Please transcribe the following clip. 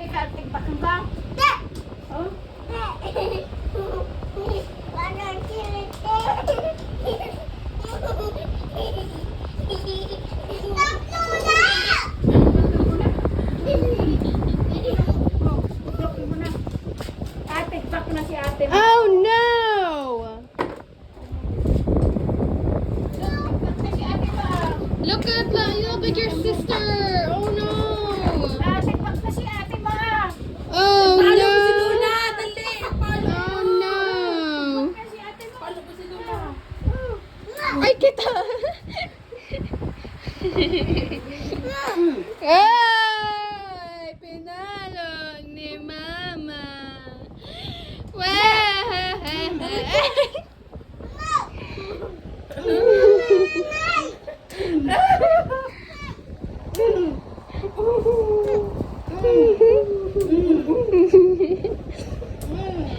Di ka tigbakang ka? Oh? Tigbak na si ate mo. Oh no! Tigbak na si ate mo. Look at your sister! Oh no! Tigbak na si ate mo. Oh Follow no! mo si Luna! Dali! Follow! Oh no! Na si ate mo. Follow mo si Luna! Ay, kita! Ay! Pinalo ni Mama! Wah!